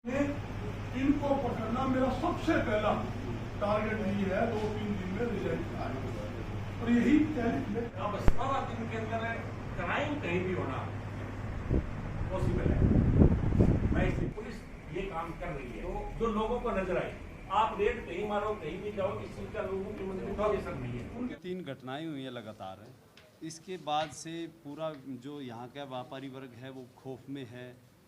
इनको पकड़ना मेरा सबसे पहला टारगेट यही है। 2-3 दिन में रिजल्ट आएगा और यही अब 17 दिन के अंदर क्राइम कहीं भी होना पॉसिबल है। मैं इसलिए पुलिस ये काम कर रही है तो जो लोगों को नजर आए, आप रेड कहीं मारो कहीं भी जाओ, इस चीज का लोगों की मतलब कोई असर नहीं है। 3 घटनाएं हुई है लगातार है। इसके बाद से पूरा जो यहाँ का व्यापारी वर्ग है वो खौफ में है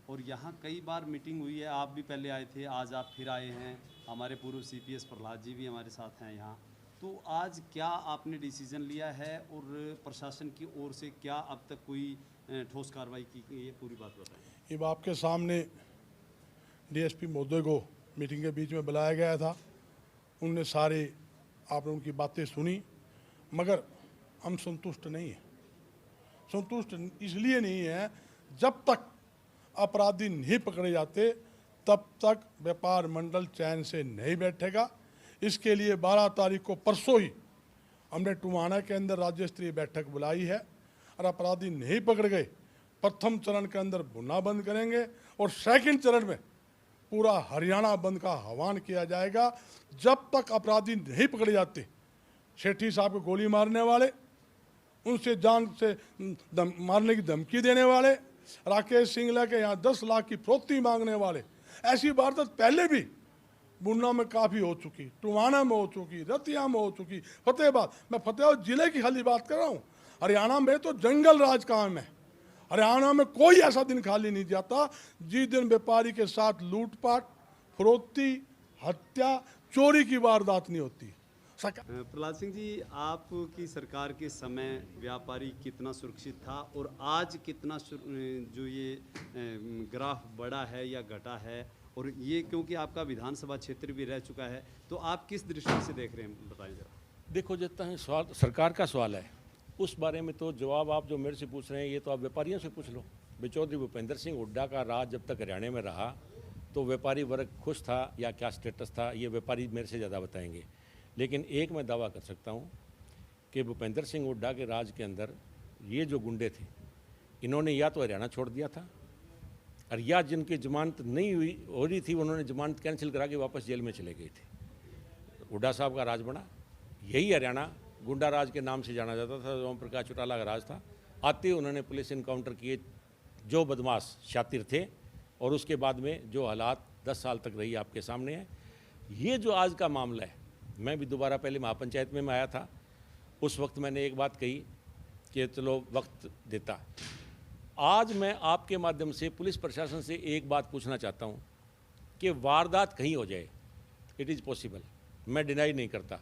और यहाँ कई बार मीटिंग हुई है। आप भी पहले आए थे, आज आप फिर आए हैं। हमारे पूर्व CPS प्रहलाद जी भी हमारे साथ हैं यहाँ। तो आज क्या आपने डिसीजन लिया है और प्रशासन की ओर से क्या अब तक कोई ठोस कार्रवाई की गई है, पूरी बात बताएं। अब आपके सामने DSP महोदय को मीटिंग के बीच में बुलाया गया था। उनने सारे आपने उनकी बातें सुनी, मगर हम संतुष्ट नहीं हैं। संतुष्ट इसलिए नहीं है, जब तक अपराधी नहीं पकड़े जाते तब तक व्यापार मंडल चैन से नहीं बैठेगा। इसके लिए 12 तारीख को परसों ही हमने टुमाना के अंदर राज्य स्तरीय बैठक बुलाई है और अपराधी नहीं पकड़ गए, प्रथम चरण के अंदर भुना बंद करेंगे और सेकंड चरण में पूरा हरियाणा बंद का आह्वान किया जाएगा। जब तक अपराधी नहीं पकड़े जाते, सेठी साहब को गोली मारने वाले, उनसे जान से मारने की धमकी देने वाले, राकेश सिंगला के यहाँ 10 लाख की फिरौती मांगने वाले, ऐसी वारदात पहले भी बुन्ना में काफ़ी हो चुकी, टुमाना में हो चुकी, रतिया में हो चुकी, फतेहाबाद। मैं फतेहाबाद जिले की खाली बात कर रहा हूँ। हरियाणा में तो जंगल राज काम है। हरियाणा में कोई ऐसा दिन खाली नहीं जाता जिस दिन व्यापारी के साथ लूटपाट, फिरौती, हत्या, चोरी की वारदात नहीं होती। प्रहलाद सिंह जी, आपकी सरकार के समय व्यापारी कितना सुरक्षित था और आज कितना जो ये ग्राफ बढ़ा है या घटा है, और ये क्योंकि आपका विधानसभा क्षेत्र भी रह चुका है, तो आप किस दृष्टि से देख रहे हैं, बताइए जरा। देखो, जितना है सवाल सरकार का सवाल है, उस बारे में तो जवाब आप जो मेरे से पूछ रहे हैं ये तो आप व्यापारियों से पूछ लो। चौधरी भूपेंद्र सिंह हुड्डा का राज जब तक हरियाणा में रहा तो व्यापारी वर्ग खुश था या क्या स्टेटस था, ये व्यापारी मेरे से ज़्यादा बताएंगे। लेकिन एक मैं दावा कर सकता हूँ कि भूपेंद्र सिंह हुड्डा के राज के अंदर ये जो गुंडे थे, इन्होंने या तो हरियाणा छोड़ दिया था और या जिनकी जमानत नहीं हो रही थी उन्होंने जमानत कैंसिल करा के वापस जेल में चले गए थे। हुड्डा साहब का राज बना, यही हरियाणा गुंडा राज के नाम से जाना जाता था। ओम प्रकाश चौटाला का राज था। आते ही उन्होंने पुलिस इनकाउंटर किए जो बदमाश शातिर थे, और उसके बाद में जो हालात 10 साल तक रही आपके सामने है। ये जो आज का मामला है, मैं भी दोबारा पहले महापंचायत में आया था, उस वक्त मैंने एक बात कही कि चलो वक्त देता। आज मैं आपके माध्यम से पुलिस प्रशासन से एक बात पूछना चाहता हूँ कि वारदात कहीं हो जाए, इट इज़ पॉसिबल, मैं डिनाई नहीं करता,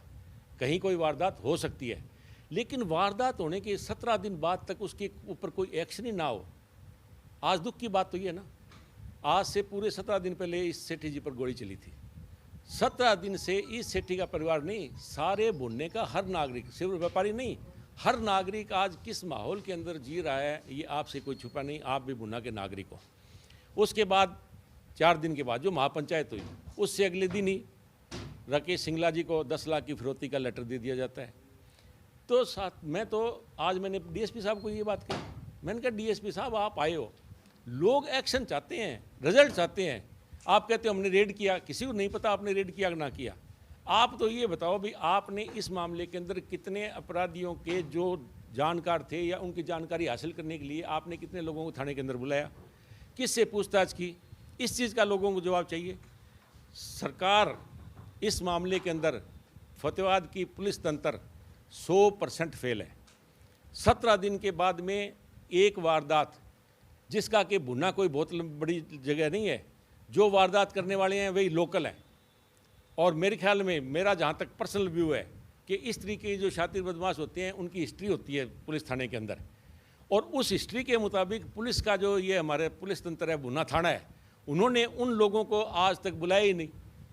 कहीं कोई वारदात हो सकती है, लेकिन वारदात होने के 17 दिन बाद तक उसके ऊपर कोई एक्शन ही ना हो। आज दुख की बात तो ये है ना, आज से पूरे 17 दिन पहले इस सेठी जी पर गोली चली थी। 17 दिन से इस सेठी का परिवार नहीं, सारे भुन्ने का हर नागरिक, सिर्फ व्यापारी नहीं, हर नागरिक आज किस माहौल के अंदर जी रहा है ये आपसे कोई छुपा नहीं, आप भी भुन्ना के नागरिक हो। उसके बाद 4 दिन के बाद जो महापंचायत हुई, उससे अगले दिन ही राकेश सिंगला जी को 10 लाख की फिरौती का लेटर दे दिया जाता है। तो साथ मैं तो आज मैंने DSP साहब को ये बात कही, मैंने कहा DSP साहब आप आए हो, लोग एक्शन चाहते हैं, रिजल्ट चाहते हैं। आप कहते हो हमने रेड किया, किसी को नहीं पता आपने रेड किया ना किया। आप तो ये बताओ भी आपने इस मामले के अंदर कितने अपराधियों के जो जानकार थे या उनकी जानकारी हासिल करने के लिए आपने कितने लोगों को थाने के अंदर बुलाया, किससे पूछताछ की, इस चीज़ का लोगों को जवाब चाहिए। सरकार इस मामले के अंदर फतेहाबाद की पुलिस तंत्र 100% फेल है। 17 दिन के बाद में एक वारदात, जिसका कि भुना कोई बहुत बड़ी जगह नहीं है, जो वारदात करने वाले हैं वही लोकल हैं। और मेरे ख्याल में, मेरा जहाँ तक पर्सनल व्यू है कि इस तरीके के जो शातिर बदमाश होते हैं उनकी हिस्ट्री होती है पुलिस थाने के अंदर, और उस हिस्ट्री के मुताबिक पुलिस का जो ये हमारे पुलिस तंत्र है, भुना थाना है, उन्होंने उन लोगों को आज तक बुलाया ही नहीं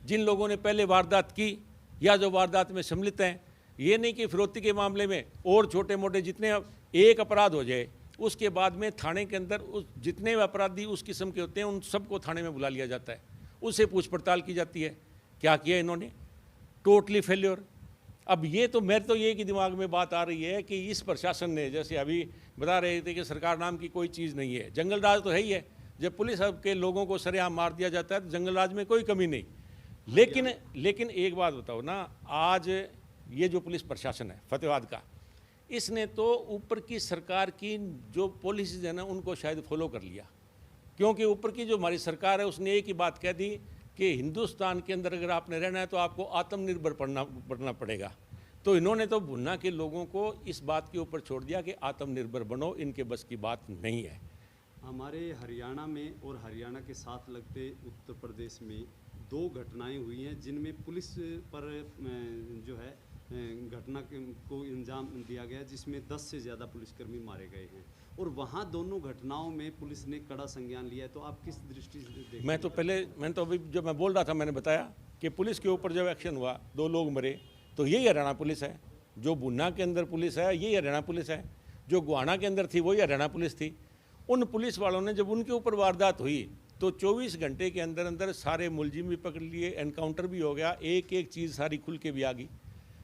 जिन लोगों ने पहले वारदात की या जो वारदात में सम्मिलित हैं। ये नहीं कि फिरौती के मामले में और छोटे मोटे जितने एक अपराध हो जाए उसके बाद में थाने के अंदर उस जितने अपराधी उस किस्म के होते हैं उन सबको थाने में बुला लिया जाता है, उससे पूछ पड़ताल की जाती है। क्या किया इन्होंने? Totally failure. अब ये तो मेरे तो ये कि दिमाग में बात आ रही है कि इस प्रशासन ने, जैसे अभी बता रहे थे कि सरकार नाम की कोई चीज़ नहीं है, जंगल राज तो है ही है, जब पुलिस के लोगों को सरेआम मार दिया जाता है तो जंगल राज में कोई कमी नहीं। लेकिन एक बात बताओ ना, आज ये जो पुलिस प्रशासन है फतेहाबाद का, इसने तो ऊपर की सरकार की जो पॉलिसीज है ना उनको शायद फॉलो कर लिया, क्योंकि ऊपर की जो हमारी सरकार है उसने एक ही बात कह दी कि हिंदुस्तान के अंदर अगर आपने रहना है तो आपको आत्मनिर्भर बनना पड़ेगा। तो इन्होंने तो भुन्ना के लोगों को इस बात के ऊपर छोड़ दिया कि आत्मनिर्भर बनो, इनके बस की बात नहीं है। हमारे हरियाणा में और हरियाणा के साथ लगते उत्तर प्रदेश में 2 घटनाएं हुई हैं जिनमें पुलिस पर जो है घटना को इंजाम दिया गया, जिसमें 10 से ज़्यादा पुलिसकर्मी मारे गए हैं, और वहाँ दोनों घटनाओं में पुलिस ने कड़ा संज्ञान लिया है। तो आप किस दृष्टि से देखते? मैंने तो अभी जब मैं बोल रहा था मैंने बताया कि पुलिस के ऊपर जब एक्शन हुआ 2 लोग मरे, तो यही हरियाणा पुलिस है। जो भुन्ना के अंदर पुलिस है यही हरियाणा पुलिस है, जो गुहाना के अंदर थी वही हरियाणा पुलिस थी। उन पुलिस वालों ने जब उनके ऊपर वारदात हुई तो 24 घंटे के अंदर अंदर सारे मुलजिम भी पकड़ लिए, एनकाउंटर भी हो गया, एक एक चीज़ सारी खुल के भी आ गई।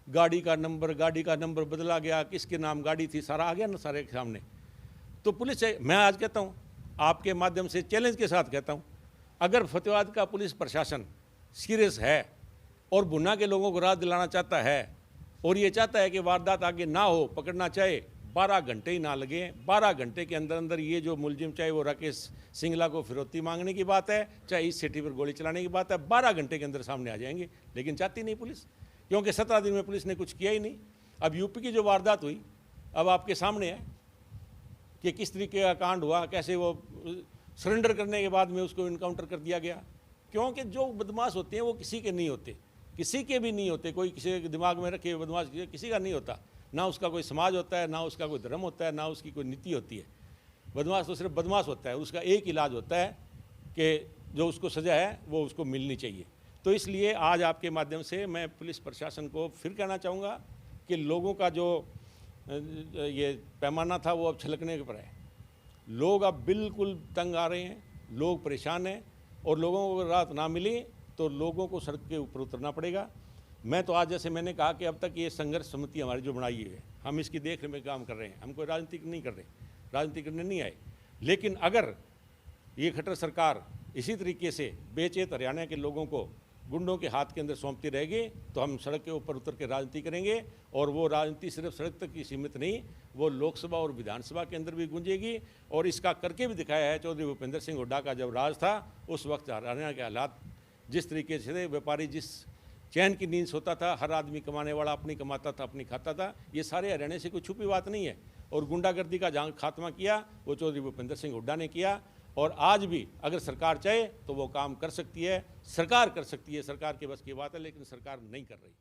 गाड़ी का नंबर बदला गया, किसके नाम गाड़ी थी, सारा आ गया ना सारे के सामने। तो पुलिस है, मैं आज कहता हूँ आपके माध्यम से चैलेंज के साथ कहता हूँ, अगर फतेहाबाद का पुलिस प्रशासन सीरियस है और भुन्ना के लोगों को राहत दिलाना चाहता है और ये चाहता है कि वारदात आगे ना हो, पकड़ना चाहे, 12 घंटे ही ना लगे, 12 घंटे के अंदर अंदर ये जो मुलजिम, चाहे वो राकेश सिंगला को फिरौती मांगने की बात है, चाहे इस सिटी पर गोली चलाने की बात है, 12 घंटे के अंदर सामने आ जाएंगे। लेकिन चाहती नहीं पुलिस, क्योंकि 17 दिन में पुलिस ने कुछ किया ही नहीं। अब यूपी की जो वारदात हुई अब आपके सामने है कि किस तरीके का कांड हुआ, कैसे वो सरेंडर करने के बाद में उसको इनकाउंटर कर दिया गया। क्योंकि जो बदमाश होते हैं वो किसी के नहीं होते, किसी के भी नहीं होते, कोई किसी के दिमाग में रखे बदमाश किसी का नहीं होता, ना उसका कोई समाज होता है, ना उसका कोई धर्म होता है, ना उसकी कोई नीति होती है। बदमाश तो सिर्फ बदमाश होता है, उसका एक इलाज होता है कि जो उसको सज़ा है वो उसको मिलनी चाहिए। तो इसलिए आज आपके माध्यम से मैं पुलिस प्रशासन को फिर कहना चाहूँगा कि लोगों का जो ये पैमाना था वो अब छलकने के पर है। लोग अब बिल्कुल तंग आ रहे हैं, लोग परेशान हैं, और लोगों को राहत ना मिली तो लोगों को सड़क के ऊपर उतरना पड़ेगा। मैं तो आज जैसे मैंने कहा कि अब तक ये संघर्ष समिति हमारी जो बनाई है हम इसकी देख में काम कर रहे हैं, हम कोई राजनीति नहीं कर रहे, राजनीति करने नहीं आए। लेकिन अगर ये खट्टर सरकार इसी तरीके से बेचैन हरियाणा के लोगों को गुंडों के हाथ के अंदर सौंपती रहेगी तो हम सड़क के ऊपर उतर के राजनीति करेंगे, और वो राजनीति सिर्फ सड़क तक ही सीमित नहीं, वो लोकसभा और विधानसभा के अंदर भी गूंजेगी। और इसका करके भी दिखाया है चौधरी भूपेंद्र सिंह हुड्डा का जब राज था उस वक्त हरियाणा के हालात जिस तरीके से व्यापारी जिस चैन की नींद सोता था, हर आदमी कमाने वाला अपनी कमाता था, अपनी खाता था, ये सारे हरियाणा से कोई छुपी बात नहीं है। और गुंडागर्दी का जहाँ खात्मा किया वो चौधरी भूपेंद्र सिंह हुड्डा ने किया, और आज भी अगर सरकार चाहे तो वो काम कर सकती है, सरकार कर सकती है, सरकार के बस की बात है, लेकिन सरकार नहीं कर रही।